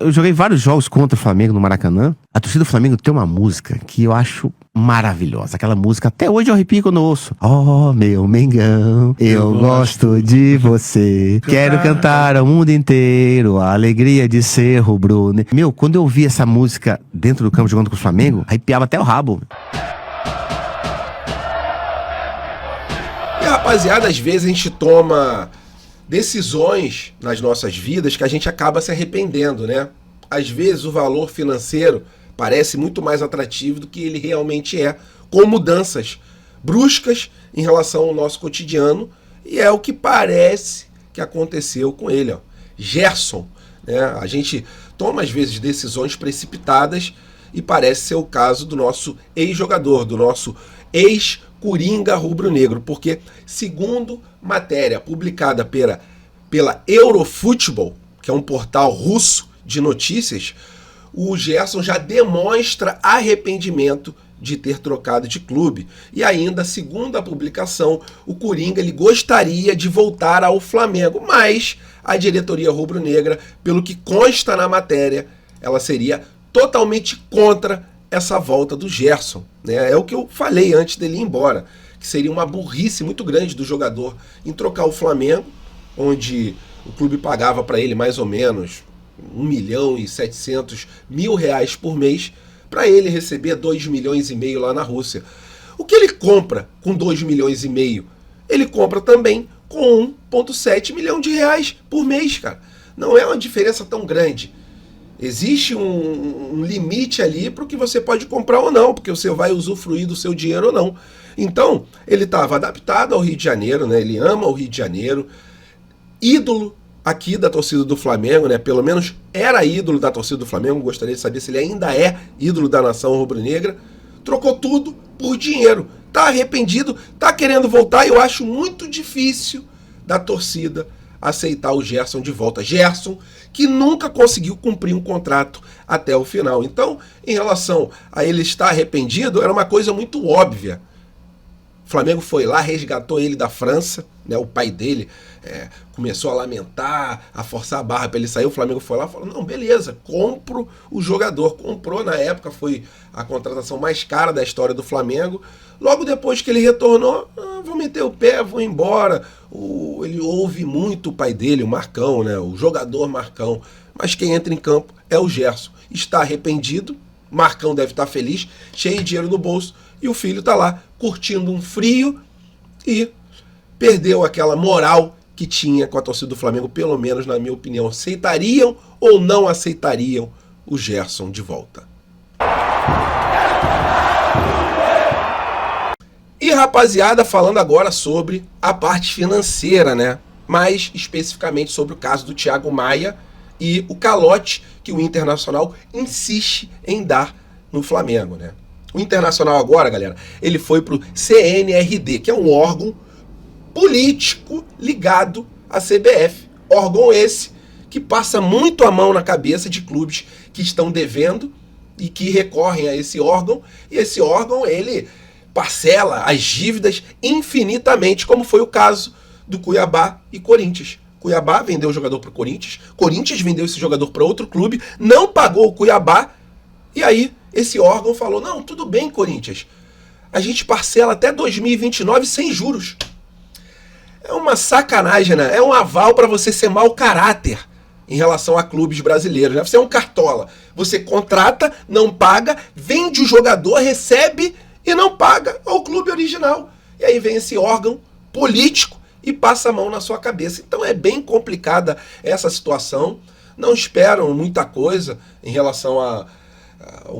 Eu joguei vários jogos contra o Flamengo no Maracanã. A torcida do Flamengo tem uma música que eu acho maravilhosa. Aquela música, até hoje eu arrepio quando eu ouço. Oh, meu Mengão, eu gosto de você. Quero cantar ao mundo inteiro a alegria de ser rubro. Meu, quando eu ouvi essa música dentro do campo jogando com o Flamengo, arrepiava até o rabo. E, rapaziada, às vezes a gente toma decisões nas nossas vidas que a gente acaba se arrependendo, né? Às vezes o valor financeiro parece muito mais atrativo do que ele realmente é, com mudanças bruscas em relação ao nosso cotidiano, e é o que parece que aconteceu com ele, ó. Gerson, né? A gente toma às vezes decisões precipitadas e parece ser o caso do nosso ex-jogador, do nosso ex-coringa rubro-negro, porque segundo matéria publicada pela Eurofootball, que é um portal russo de notícias, o Gerson já demonstra arrependimento de ter trocado de clube. E ainda, segundo a publicação, o Coringa ele gostaria de voltar ao Flamengo, mas a diretoria rubro-negra, pelo que consta na matéria, ela seria totalmente contra essa volta do Gerson, né? É o que eu falei antes dele ir embora, que seria uma burrice muito grande do jogador em trocar o Flamengo, onde o clube pagava para ele mais ou menos R$1.700.000 por mês, para ele receber 2,5 milhões lá na Rússia. O que ele compra com 2,5 milhões, ele compra também com 1,7 milhão de reais por mês, cara. Não é uma diferença tão grande. Existe um limite ali para o que você pode comprar ou não, porque você vai usufruir do seu dinheiro ou não. Então, ele estava adaptado ao Rio de Janeiro, né? Ele ama o Rio de Janeiro, ídolo aqui da torcida do Flamengo, né? Pelo menos era ídolo da torcida do Flamengo. Gostaria de saber se ele ainda é ídolo da nação rubro-negra. Trocou tudo por dinheiro. Tá arrependido, tá querendo voltar, e eu acho muito difícil da torcida aceitar o Gerson de volta. Gerson, que nunca conseguiu cumprir um contrato até o final. Então, em relação a ele estar arrependido, era uma coisa muito óbvia. O Flamengo foi lá, resgatou ele da França, né? O pai dele começou a lamentar, a forçar a barra para ele sair. O Flamengo foi lá e falou: não, beleza, compro o jogador. Comprou, na época foi a contratação mais cara da história do Flamengo. Logo depois que ele retornou, vou meter o pé, vou embora. Ele ouve muito o pai dele, o Marcão, né? O jogador Marcão. Mas quem entra em campo é o Gerson. Está arrependido, Marcão deve estar feliz, cheio de dinheiro no bolso, e o filho está lá curtindo um frio e perdeu aquela moral que tinha com a torcida do Flamengo, pelo menos na minha opinião. Aceitariam ou não aceitariam o Gerson de volta? E, rapaziada, falando agora sobre a parte financeira, né? Mais especificamente sobre o caso do Thiago Maia e o calote que o Internacional insiste em dar no Flamengo, né? O Internacional agora, galera, ele foi pro CNRD, que é um órgão político ligado à CBF. Órgão esse que passa muito a mão na cabeça de clubes que estão devendo e que recorrem a esse órgão. E esse órgão, ele parcela as dívidas infinitamente, como foi o caso do Cuiabá e Corinthians. Cuiabá vendeu o jogador para o Corinthians, Corinthians vendeu esse jogador para outro clube, não pagou o Cuiabá, e aí esse órgão falou: não, tudo bem, Corinthians, a gente parcela até 2029 sem juros. É uma sacanagem, né? É um aval para você ser mau caráter em relação a clubes brasileiros, né? Você é um cartola, você contrata, não paga, vende o jogador, recebe e não paga ao clube original. E aí vem esse órgão político e passa a mão na sua cabeça. Então é bem complicada essa situação. Não esperam muita coisa em relação ao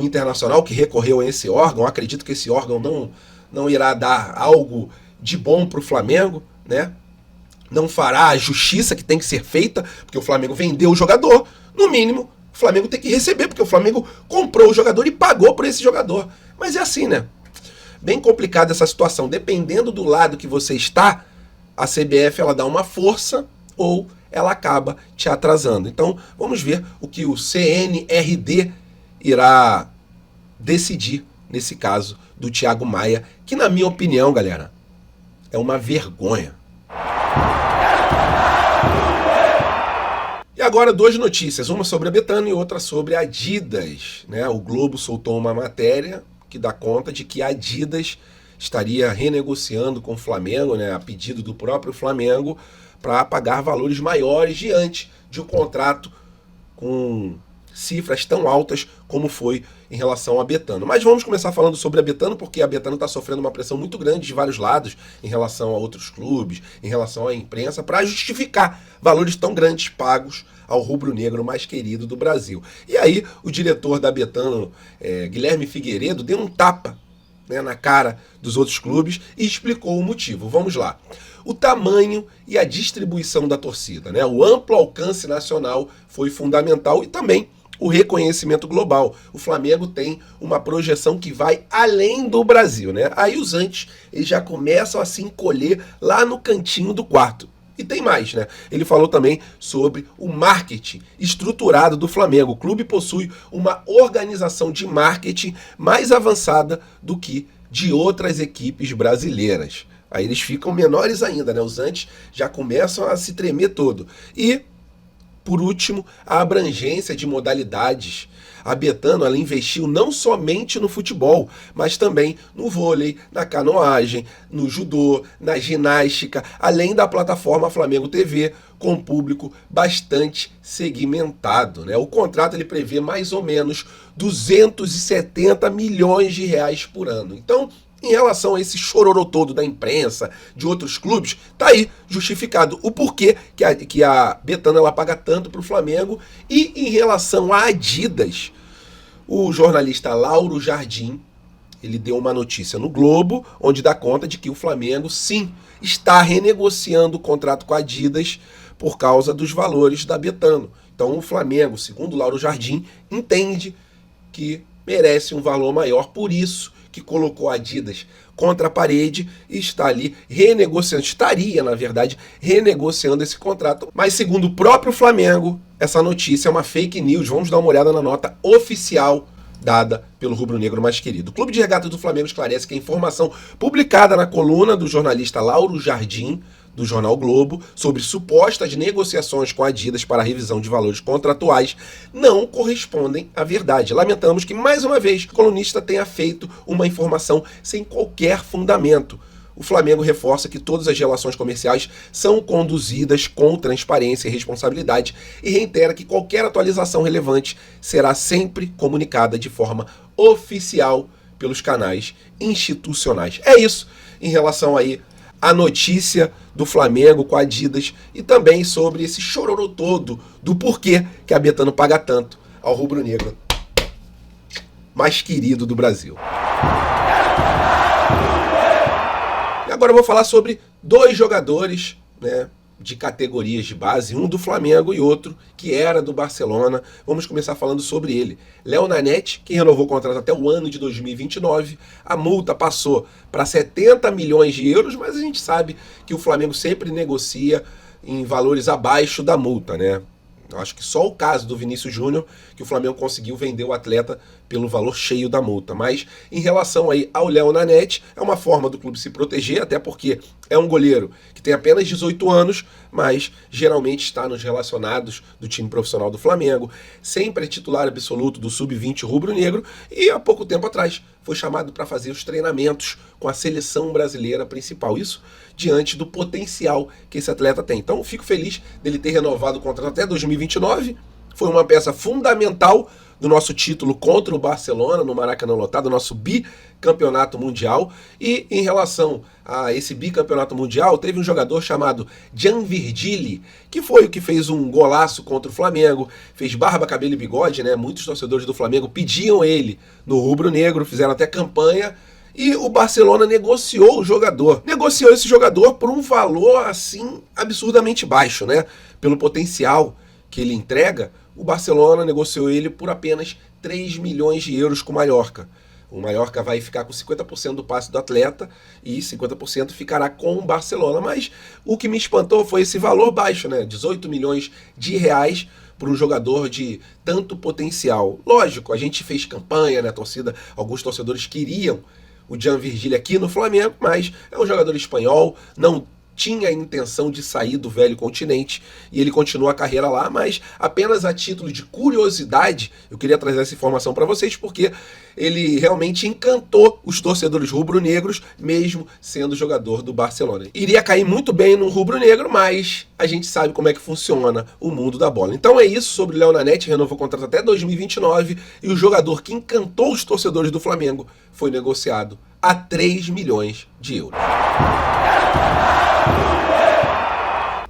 Internacional, que recorreu a esse órgão. Acredito que esse órgão não irá dar algo de bom para o Flamengo, né? Não fará a justiça que tem que ser feita, porque o Flamengo vendeu o jogador. No mínimo, o Flamengo tem que receber, porque o Flamengo comprou o jogador e pagou por esse jogador. Mas é assim, né? Bem complicada essa situação. Dependendo do lado que você está, a CBF ela dá uma força ou ela acaba te atrasando. Então, vamos ver o que o CNRD irá decidir nesse caso do Thiago Maia, que, na minha opinião, galera, é uma vergonha. E agora agora 2 notícias, uma sobre a Betano e outra sobre a Adidas, né? O Globo soltou uma matéria que dá conta de que a Adidas estaria renegociando com o Flamengo, né, a pedido do próprio Flamengo, para pagar valores maiores diante de um contrato com cifras tão altas como foi em relação à Betano. Mas vamos começar falando sobre a Betano, porque a Betano está sofrendo uma pressão muito grande de vários lados, em relação a outros clubes, em relação à imprensa, para justificar valores tão grandes pagos ao rubro-negro mais querido do Brasil. E aí o diretor da Betano, Guilherme Figueiredo, deu um tapa, né, na cara dos outros clubes e explicou o motivo. Vamos lá. O tamanho e a distribuição da torcida, né? O amplo alcance nacional foi fundamental e também o reconhecimento global. O Flamengo tem uma projeção que vai além do Brasil, né? Aí os antes, eles já começam a se encolher lá no cantinho do quarto. E tem mais, né? Ele falou também sobre o marketing estruturado do Flamengo. O clube possui uma organização de marketing mais avançada do que de outras equipes brasileiras. Aí eles ficam menores ainda, né? Os antes já começam a se tremer todo. E, por último, a abrangência de modalidades. A Betano, ela investiu não somente no futebol, mas também no vôlei, na canoagem, no judô, na ginástica, além da plataforma Flamengo TV, com público bastante segmentado, né? O contrato ele prevê mais ou menos 270 milhões de reais por ano. Então, em relação a esse chororô todo da imprensa, de outros clubes, tá aí justificado o porquê que a Betano ela paga tanto para o Flamengo. E em relação à Adidas, o jornalista Lauro Jardim, ele deu uma notícia no Globo, onde dá conta de que o Flamengo, sim, está renegociando o contrato com a Adidas por causa dos valores da Betano. Então o Flamengo, segundo o Lauro Jardim, entende que merece um valor maior, por isso que colocou a Adidas contra a parede e está ali renegociando, estaria, na verdade, renegociando esse contrato. Mas segundo o próprio Flamengo, essa notícia é uma fake news. Vamos dar uma olhada na nota oficial dada pelo rubro-negro mais querido. O Clube de Regatas do Flamengo esclarece que a informação publicada na coluna do jornalista Lauro Jardim, do jornal Globo, sobre supostas negociações com a Adidas para a revisão de valores contratuais não correspondem à verdade. Lamentamos que, mais uma vez, o colunista tenha feito uma informação sem qualquer fundamento. O Flamengo reforça que todas as relações comerciais são conduzidas com transparência e responsabilidade e reitera que qualquer atualização relevante será sempre comunicada de forma oficial pelos canais institucionais. É isso em relação aí à notícia do Flamengo com a Adidas e também sobre esse chororô todo do porquê que a Betano paga tanto ao rubro-negro mais querido do Brasil. Agora eu vou falar sobre 2 jogadores, né, de categorias de base, um do Flamengo e outro que era do Barcelona. Vamos começar falando sobre ele. Léo Nanete, que renovou o contrato até o ano de 2029. A multa passou para 70 milhões de euros, mas a gente sabe que o Flamengo sempre negocia em valores abaixo da multa, né? Eu acho que só o caso do Vinícius Júnior que o Flamengo conseguiu vender o atleta pelo valor cheio da multa. Mas em relação aí ao Léo Nanete, é uma forma do clube se proteger, até porque é um goleiro que tem apenas 18 anos, mas geralmente está nos relacionados do time profissional do Flamengo, sempre é titular absoluto do Sub-20 rubro-negro e há pouco tempo atrás foi chamado para fazer os treinamentos com a seleção brasileira principal. Isso diante do potencial que esse atleta tem. Então, fico feliz dele ter renovado o contrato até 2029. Foi uma peça fundamental do nosso título contra o Barcelona no Maracanã lotado, nosso bicampeonato mundial. E em relação a esse bicampeonato mundial, teve um jogador chamado Gianvirgili, que foi o que fez um golaço contra o Flamengo, fez barba, cabelo e bigode, né? Muitos torcedores do Flamengo pediam ele no rubro-negro, fizeram até campanha. E o Barcelona negociou o jogador. Negociou esse jogador por um valor, assim, absurdamente baixo, né? Pelo potencial que ele entrega, o Barcelona negociou ele por apenas 3 milhões de euros com o Mallorca. O Mallorca vai ficar com 50% do passe do atleta e 50% ficará com o Barcelona. Mas o que me espantou foi esse valor baixo, né? 18 milhões de reais por um jogador de tanto potencial. Lógico, a gente fez campanha, né? A torcida, alguns torcedores queriam o Gianvirgili aqui no Flamengo, mas é um jogador espanhol, não tinha a intenção de sair do velho continente e ele continua a carreira lá, mas apenas a título de curiosidade, eu queria trazer essa informação para vocês porque ele realmente encantou os torcedores rubro-negros, mesmo sendo jogador do Barcelona. Iria cair muito bem no rubro-negro, mas a gente sabe como é que funciona o mundo da bola. Então é isso sobre o Léo Nanete, renovou o contrato até 2029 e o jogador que encantou os torcedores do Flamengo foi negociado a 3 milhões de euros.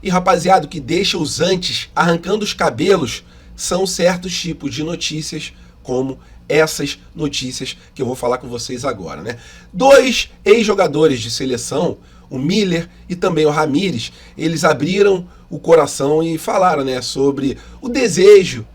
E rapaziada, o que deixa os antes arrancando os cabelos são certos tipos de notícias, como essas notícias que eu vou falar com vocês agora, né? 2 ex-jogadores de seleção, o Miller e também o Ramires, eles abriram o coração e falaram, né, sobre o desejo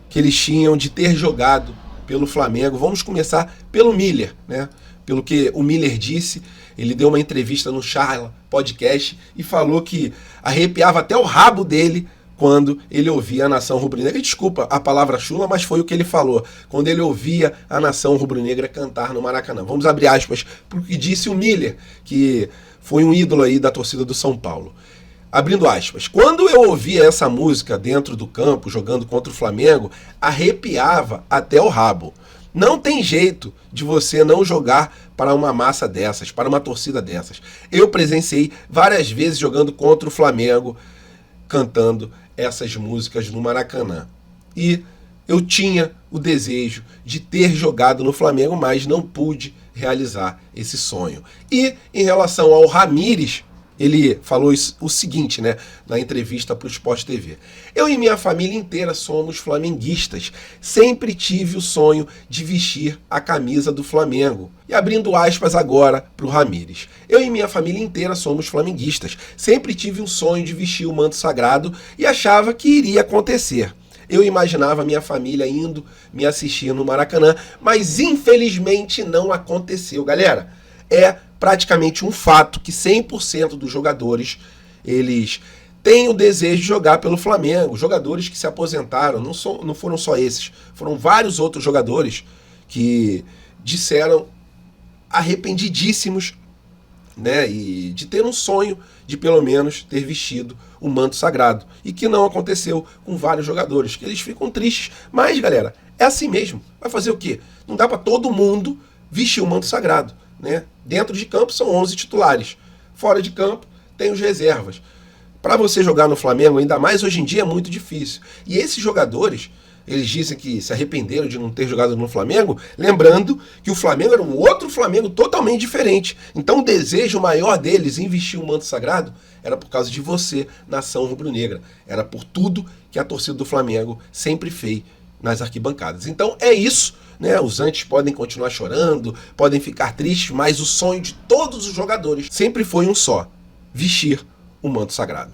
que eles tinham de ter jogado pelo Flamengo. Vamos começar pelo Miller, né? Pelo que o Miller disse, ele deu uma entrevista no Charla Podcast e falou que arrepiava até o rabo dele quando ele ouvia a nação rubro-negra. Desculpa a palavra chula, mas foi o que ele falou. Quando ele ouvia a nação rubro-negra cantar no Maracanã. Vamos abrir aspas para o que disse o Miller, que foi um ídolo aí da torcida do São Paulo. Abrindo aspas. Quando eu ouvia essa música dentro do campo, jogando contra o Flamengo, arrepiava até o rabo. Não tem jeito de você não jogar para uma massa dessas, para uma torcida dessas. Eu presenciei várias vezes jogando contra o Flamengo, cantando essas músicas no Maracanã. E eu tinha o desejo de ter jogado no Flamengo, mas não pude realizar esse sonho. E em relação ao Ramires, ele falou o seguinte, né, na entrevista para o Sport TV. Eu e minha família inteira somos flamenguistas. Sempre tive o sonho de vestir a camisa do Flamengo. E abrindo aspas agora para o Ramires. Eu e minha família inteira somos flamenguistas. Sempre tive um sonho de vestir o manto sagrado e achava que iria acontecer. Eu imaginava minha família indo me assistir no Maracanã, mas infelizmente não aconteceu. Galera, é praticamente um fato que 100% dos jogadores, eles têm o desejo de jogar pelo Flamengo. Jogadores que se aposentaram, não foram só esses, foram vários outros jogadores que disseram arrependidíssimos, né, e de ter um sonho de pelo menos ter vestido o manto sagrado, e que não aconteceu com vários jogadores, que eles ficam tristes. Mas, galera, é assim mesmo. Vai fazer o quê? Não dá para todo mundo vestir o manto sagrado, né? Dentro de campo são 11 titulares. Fora de campo tem os reservas. Para você jogar no Flamengo, ainda mais hoje em dia, é muito difícil. E esses jogadores, eles dizem que se arrependeram de não ter jogado no Flamengo, lembrando que o Flamengo era um outro Flamengo totalmente diferente. Então o desejo maior deles em vestir o manto sagrado era por causa de você, nação rubro-negra. Era por tudo que a torcida do Flamengo sempre fez nas arquibancadas. Então é isso, né? Os antes podem continuar chorando, podem ficar tristes, mas o sonho de todos os jogadores sempre foi um só: vestir o manto sagrado.